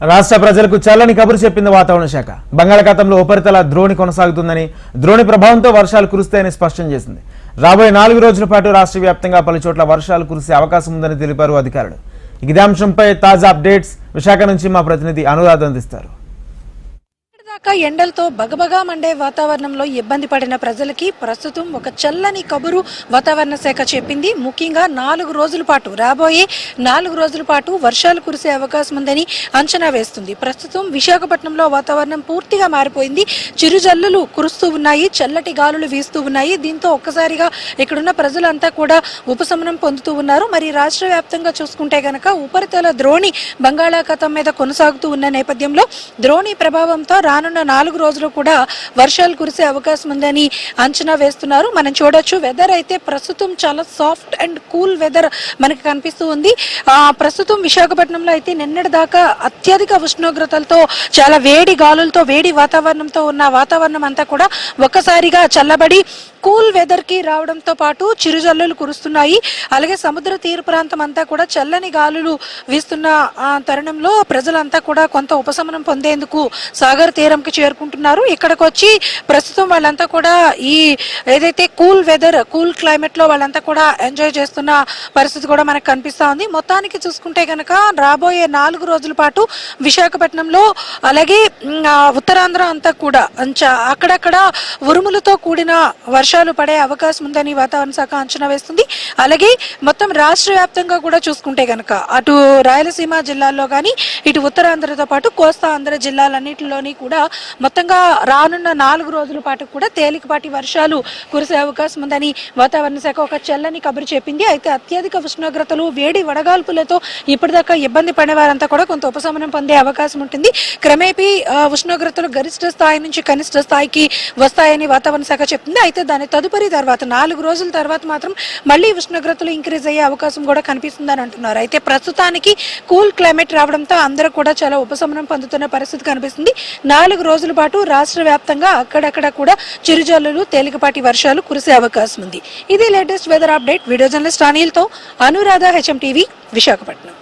రాష్ట్ర ప్రజలకు చల్లని కబురు చెప్పింది వాతావరణ శాఖ. బంగాళాఖాతంలో ఉపరితల ద్రోణి కొనసాగుతుందని, ద్రోణి ప్రభావంతో వర్షాలు కురుస్తాయని స్పష్టం చేసింది. రాబోయే 4 రోజుల పాటు రాష్ట్ర వ్యాప్తంగా పలు చోట్ల వర్షాలు కురిసే అవకాశం ఉందని తెలిపారు అధికారులు. ఇదే అంశంపై తాజా అప్డేట్స్ విశాఖ నుంచి మా ప్రతినిధి అనురాధ అందిస్తారు. ఎండలతో బగబగా మండే వాతావరణంలో ఇబ్బంది పడిన ప్రజలకి ప్రస్తుతం ఒక చల్లని కబురు వాతావరణ శాఖ చెప్పింది. ముఖ్యంగా 4 రోజుల పాటు, రాబోయే 4 రోజుల పాటు వర్షాలు కురిసే అవకాశం ఉందని అంచనా వేస్తుంది. ప్రస్తుతం విశాఖపట్నంలో వాతావరణం పూర్తిగా మారిపోయింది. చిరుజల్లులు కురుస్తూ ఉన్నాయి, చల్లటి గాలులు వీస్తూ ఉన్నాయి. దీంతో ఒక్కసారిగా ఇక్కడున్న ప్రజలంతా కూడా ఉపశమనం పొందుతూ ఉన్నారు. మరి రాష్ట్ర వ్యాప్తంగా చూసుకుంటే గనక ఉపరితల ద్రోణి బంగాళాఖాతం మీద కొనసాగుతూ ఉన్న నేపథ్యంలో ద్రోణి ప్రభావంతో రానున్న 4 రోజులు కూడా వర్షాలు కురిసే అవకాశం ఉందని అంచనా వేస్తున్నారు. మనం చూడొచ్చు, వెదర్ అయితే ప్రస్తుతం చాలా సాఫ్ట్ అండ్ కూల్ వెదర్ మనకి కనిపిస్తూ ఉంది. ప్రస్తుతం విశాఖపట్నంలో అయితే నిన్నటి దాకా అత్యధిక ఉష్ణోగ్రతలతో, చాలా వేడి గాలులతో, వేడి వాతావరణంతో ఉన్న వాతావరణం అంతా కూడా ఒక్కసారిగా చల్లబడి కూల్ వెదర్ కి రావడంతో పాటు చిరుజల్లులు కురుస్తున్నాయి. అలాగే సముద్ర తీర ప్రాంతం అంతా కూడా చల్లని గాలులు వీస్తున్న తరుణంలో ప్రజలంతా కూడా కొంత ఉపశమనం పొందేందుకు సాగర్ తీరంకి చేరుకుంటున్నారు. ఇక్కడికి వచ్చి ప్రస్తుతం వాళ్ళంతా కూడా ఈ ఏదైతే కూల్ వెదర్, కూల్ క్లైమేట్ లో వాళ్ళంతా కూడా ఎంజాయ్ చేస్తున్న పరిస్థితి కూడా మనకు కనిపిస్తా ఉంది. మొత్తానికి చూసుకుంటే కనుక రాబోయే 4 రోజుల పాటు విశాఖపట్నంలో, అలాగే ఉత్తరాంధ్ర అంతా కూడా అక్కడక్కడ ఉరుములతో కూడిన వర్షాలు పడే అవకాశం ఉందని వాతావరణ శాఖ అంచనా వేస్తుంది. అలాగే మొత్తం రాష్ట్ర వ్యాప్తంగా కూడా చూసుకుంటే కనుక అటు రాయలసీమ జిల్లాల్లో కానీ, ఇటు ఉత్తరాంధ్రతో పాటు కోస్తా ఆంధ్ర జిల్లాలన్నింటిలోని కూడా మొత్తంగా రానున్న 4 రోజుల పాటు కూడా తేలికపాటి వర్షాలు కురిసే అవకాశం ఉందని వాతావరణ శాఖ ఒక చల్లని కబురు చెప్పింది. అయితే అత్యధిక ఉష్ణోగ్రతలు, వేడి వడగాల్పులతో ఇప్పటిదాకా ఇబ్బంది పడే వారంతా కూడా కొంత ఉపశమనం పొందే అవకాశం ఉంటుంది. క్రమేపీ ఉష్ణోగ్రతలు గరిష్ట స్థాయి నుంచి కనిష్ట స్థాయికి వస్తాయని వాతావరణ శాఖ చెప్తుంది. అయితే దాని తదుపరి తర్వాత 4 రోజుల తర్వాత మాత్రం మళ్ళీ ఉష్ణోగ్రతలు ఇంక్రీజ్ అయ్యే అవకాశం కూడా కనిపిస్తుందని అంటున్నారు. అయితే ప్రస్తుతానికి కూల్ క్లైమేట్ రావడంతో అందరూ కూడా చాలా ఉపశమనం పొందుతున్న పరిస్థితి కనిపిస్తుంది. 4 రోజుల పాటు రాష్ట్ర వ్యాప్తంగా అక్కడక్కడ కూడా చిరుజల్లులు, తేలికపాటి వర్షాలు కురిసే అవకాశం ఉంది. ఇది latest weather update. Video journalist అనిల్తో అనురాధ, HM టీవీ, విశాఖపట్నం.